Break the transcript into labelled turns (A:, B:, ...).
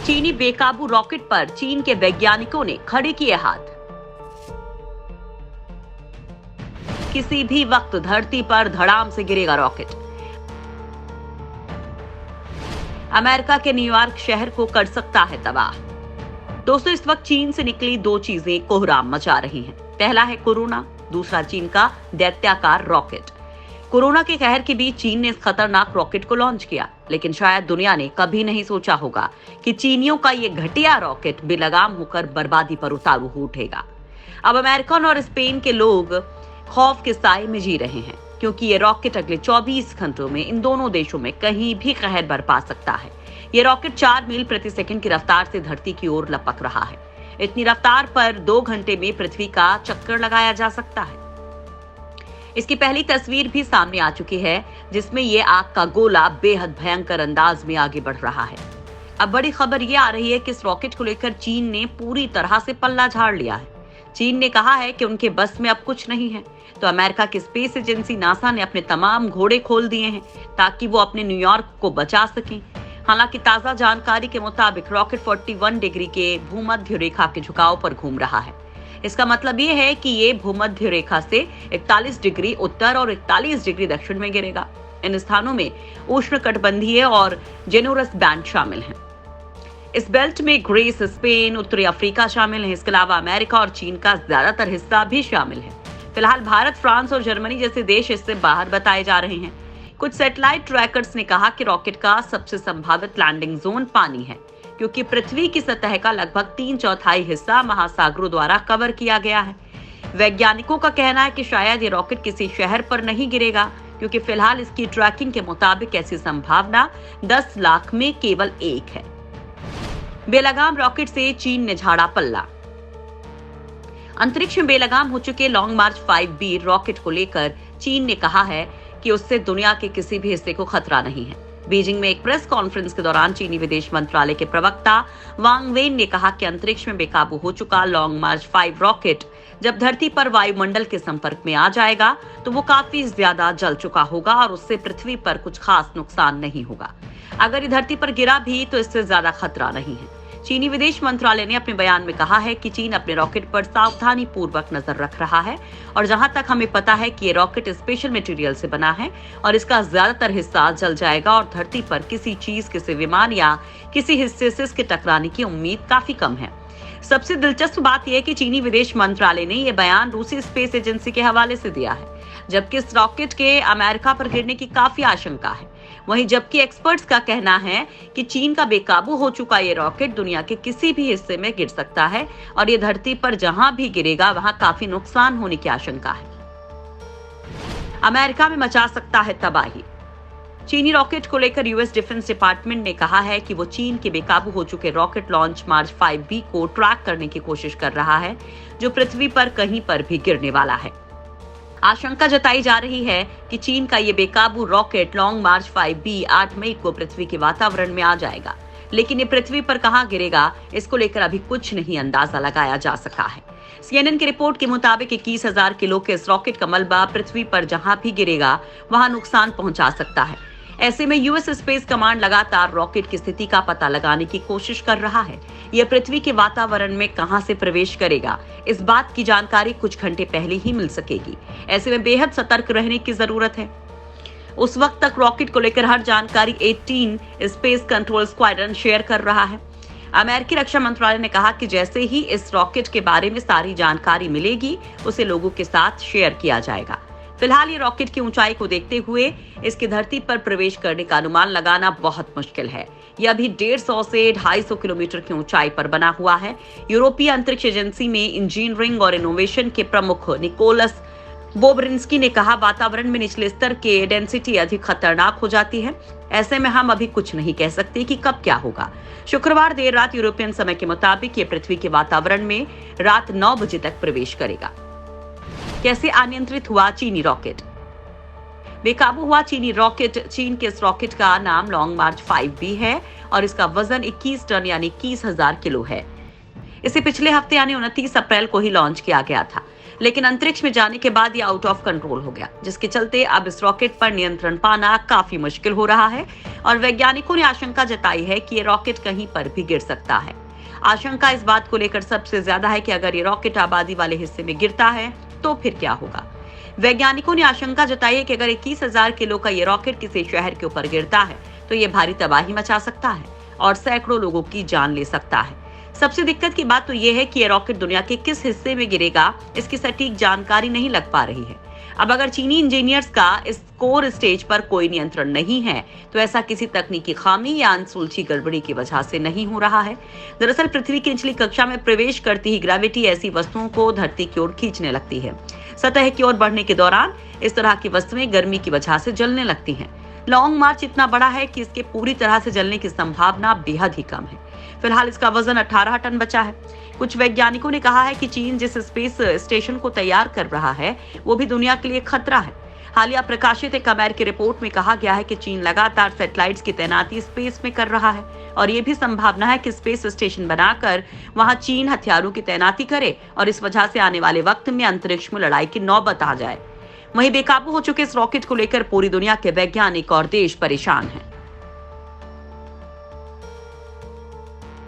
A: चीनी बेकाबू रॉकेट पर चीन के वैज्ञानिकों ने खड़े किए हाथ। किसी भी वक्त धरती पर धड़ाम से गिरेगा रॉकेट। अमेरिका के न्यूयॉर्क शहर को कर सकता है तबाह। दोस्तों, इस वक्त चीन से निकली दो चीजें कोहराम मचा रही हैं। पहला है कोरोना, दूसरा चीन का दैत्याकार रॉकेट। कोरोना के कहर के बीच चीन ने इस खतरनाक रॉकेट को लॉन्च किया, लेकिन शायद दुनिया ने कभी नहीं सोचा होगा कि चीनियों का ये घटिया रॉकेट बेलगाम होकर बर्बादी पर उतारू हो उठेगा। अब अमेरिका और स्पेन के लोग खौफ के साए में जी रहे हैं, क्योंकि ये रॉकेट अगले 24 घंटों में इन दोनों देशों में कहीं भी कहर बरपा सकता है। ये रॉकेट 4 मील प्रति सेकंड की रफ्तार से धरती की ओर लपक रहा है। इतनी रफ्तार पर 2 घंटे में पृथ्वी का चक्कर लगाया जा सकता है। इसकी पहली तस्वीर भी सामने आ चुकी है, जिसमें ये आग का गोला बेहद भयंकर अंदाज में आगे बढ़ रहा है। अब बड़ी खबर ये आ रही है कि इस रॉकेट को लेकर चीन ने पूरी तरह से पल्ला झाड़ लिया है। चीन ने कहा है कि उनके बस में अब कुछ नहीं है, तो अमेरिका की स्पेस एजेंसी नासा ने अपने तमाम घोड़े खोल दिए हैं ताकि वो अपने न्यूयॉर्क को बचा सकें। हालांकि ताजा जानकारी के मुताबिक रॉकेट 41 डिग्री के भूमध्य रेखा के झुकाव पर घूम रहा है। इसका मतलब ये है कि ये भूमध्य रेखा से 41 डिग्री उत्तर और 41 डिग्री दक्षिण में गिरेगा। इन स्थानों में उष्णकटिबंधीय और जेनोरस बैंड शामिल हैं। इस बेल्ट में ग्रीस, स्पेन, उत्तरी अफ्रीका शामिल है। इसके अलावा अमेरिका और चीन का ज्यादातर हिस्सा भी शामिल है। फिलहाल भारत, फ्रांस और जर्मनी जैसे देश इससे बाहर बताए जा रहे हैं। कुछ सैटेलाइट ट्रैकर्स ने कहा कि रॉकेट का सबसे संभावित लैंडिंग जोन पानी है, क्योंकि पृथ्वी की सतह का लगभग 3/4 हिस्सा महासागरों द्वारा कवर किया गया है। वैज्ञानिकों का कहना है कि शायद ये रॉकेट किसी शहर पर नहीं गिरेगा, क्योंकि फिलहाल इसकी ट्रैकिंग के मुताबिक ऐसी संभावना 10 लाख में केवल 1 है। बेलगाम रॉकेट से चीन ने झाड़ा पल्ला। अंतरिक्ष में बेलगाम हो चुके लॉन्ग मार्च 5B रॉकेट को लेकर चीन ने कहा है कि उससे दुनिया के किसी भी हिस्से को खतरा नहीं है। बीजिंग में एक प्रेस कॉन्फ्रेंस के दौरान चीनी विदेश मंत्रालय के प्रवक्ता वांग वेन ने कहा कि अंतरिक्ष में बेकाबू हो चुका लॉन्ग मार्च 5 रॉकेट जब धरती पर वायुमंडल के संपर्क में आ जाएगा तो वो काफी ज्यादा जल चुका होगा और उससे पृथ्वी पर कुछ खास नुकसान नहीं होगा। अगर ये धरती पर गिरा भी तो इससे ज्यादा खतरा नहीं है। चीनी विदेश मंत्रालय ने अपने बयान में कहा है कि चीन अपने रॉकेट पर सावधानी पूर्वक नजर रख रहा है और जहां तक हमें पता है कि ये रॉकेट स्पेशल मटेरियल से बना है और इसका ज्यादातर हिस्सा जल जाएगा और धरती पर किसी चीज, किसी विमान या किसी हिस्से से इसके टकराने की उम्मीद काफी कम है। सबसे दिलचस्प बात यह है कि चीनी विदेश मंत्रालय ने यह बयान रूसी स्पेस एजेंसी के हवाले से दिया है, जबकि इस रॉकेट के अमेरिका पर गिरने की काफी आशंका है। वहीं जबकि एक्सपर्ट्स का कहना है कि चीन का बेकाबू हो चुका ये रॉकेट दुनिया के किसी भी हिस्से में गिर सकता है और ये धरती पर जहां भी गिरेगा वहां काफी नुकसान होने की आशंका है। अमेरिका में मचा सकता है तबाही। चीनी रॉकेट को लेकर यूएस डिफेंस डिपार्टमेंट ने कहा है कि वो चीन के बेकाबू हो चुके रॉकेट लॉन्च मार्च 5B को ट्रैक करने की कोशिश कर रहा है, जो पृथ्वी पर कहीं पर भी गिरने वाला है। आशंका जताई जा रही है कि चीन का ये बेकाबू रॉकेट लॉन्ग मार्च 5B 8 मई को पृथ्वी के वातावरण में आ जाएगा, लेकिन ये पृथ्वी पर कहां गिरेगा इसको लेकर अभी कुछ नहीं अंदाजा लगाया जा सका है। CNN की रिपोर्ट के मुताबिक 21,000 किलो के इस रॉकेट का मलबा पृथ्वी पर जहां भी गिरेगा वहां नुकसान पहुंचा सकता है। ऐसे में यूएस स्पेस कमांड लगातार रॉकेट की स्थिति का पता लगाने की कोशिश कर रहा है। यह पृथ्वी के वातावरण में कहां से प्रवेश करेगा, इस बात की जानकारी कुछ घंटे पहले ही मिल सकेगी। ऐसे में बेहद सतर्क रहने की जरूरत है। उस वक्त तक रॉकेट को लेकर हर जानकारी 18 स्पेस कंट्रोल स्क्वाड्रन शेयर कर रहा है। अमेरिकी रक्षा मंत्रालय ने कहा कि जैसे ही इस रॉकेट के बारे में सारी जानकारी मिलेगी उसे लोगों के साथ शेयर किया जाएगा। फिलहाल ये रॉकेट की ऊंचाई को देखते हुए इसकी धरती पर प्रवेश करने का अनुमान लगाना बहुत मुश्किल है। यह अभी 150 से 250 किलोमीटर की ऊंचाई पर बना हुआ है। यूरोपीय अंतरिक्ष एजेंसी में इंजीनियरिंग और इनोवेशन के प्रमुख निकोलस बोब्रिंस्की ने कहा, वातावरण में निचले स्तर के डेंसिटी अधिक खतरनाक हो जाती है। ऐसे में हम अभी कुछ नहीं कह सकते कि कब क्या होगा। शुक्रवार देर रात यूरोपियन समय के मुताबिक ये पृथ्वी के वातावरण में रात 9 बजे तक प्रवेश करेगा। कैसे अनियंत्रित हुआ चीनी रॉकेट? बेकाबू हुआ चीनी रॉकेट। चीन के इस रॉकेट का नाम लॉन्ग मार्च 5B है और इसका वजन 21 टन यानी 21,000 किलो है। इसे पिछले हफ्ते यानी 29 अप्रैल को ही लॉन्च किया गया था। लेकिन अंतरिक्ष में जाने के बाद ये आउट ऑफ कंट्रोल हो गया, जिसके चलते अब इस रॉकेट पर नियंत्रण पाना काफी मुश्किल हो रहा है और वैज्ञानिकों ने आशंका जताई है कि ये रॉकेट कहीं पर भी गिर सकता है। आशंका इस बात को लेकर सबसे ज्यादा है कि अगर ये रॉकेट आबादी वाले हिस्से में गिरता है तो फिर क्या होगा। वैज्ञानिकों ने आशंका जताई है कि अगर 21,000 किलो का ये रॉकेट किसी शहर के ऊपर गिरता है तो ये भारी तबाही मचा सकता है और सैकड़ों लोगों की जान ले सकता है। सबसे दिक्कत की बात तो ये है कि ये रॉकेट दुनिया के किस हिस्से में गिरेगा, इसकी सटीक जानकारी नहीं लग पा रही है। अब अगर चीनी इंजीनियर्स का इस कोर स्टेज पर कोई नियंत्रण नहीं है तो ऐसा किसी तकनीकी खामी या अनसुलझी गड़बड़ी की वजह से नहीं हो रहा है। दरअसल पृथ्वी की निचली कक्षा में प्रवेश करती ही ग्रेविटी ऐसी वस्तुओं को धरती की ओर खींचने लगती है। सतह की ओर बढ़ने के दौरान इस तरह की वस्तुएं गर्मी की वजह से जलने लगती हैं। लॉन्ग मार्च इतना बड़ा है कि इसके पूरी तरह से जलने की संभावना बेहद ही कम है। फिलहाल इसका वजन 18 टन बचा है। कुछ वैज्ञानिकों ने कहा है कि चीन जिस स्पेस स्टेशन को तैयार कर रहा है वो भी दुनिया के लिए खतरा है। हालिया प्रकाशित एक अमेरिकी रिपोर्ट में कहा गया है कि चीन लगातार सैटेलाइट्स की तैनाती स्पेस में कर रहा है और ये भी संभावना है कि स्पेस स्टेशन बनाकर वहां चीन हथियारों की तैनाती करे और इस वजह से आने वाले वक्त में अंतरिक्ष में लड़ाई की नौबत आ जाए। वहीं बेकाबू हो चुके इस रॉकेट को लेकर पूरी दुनिया के वैज्ञानिक और देश परेशान हैं।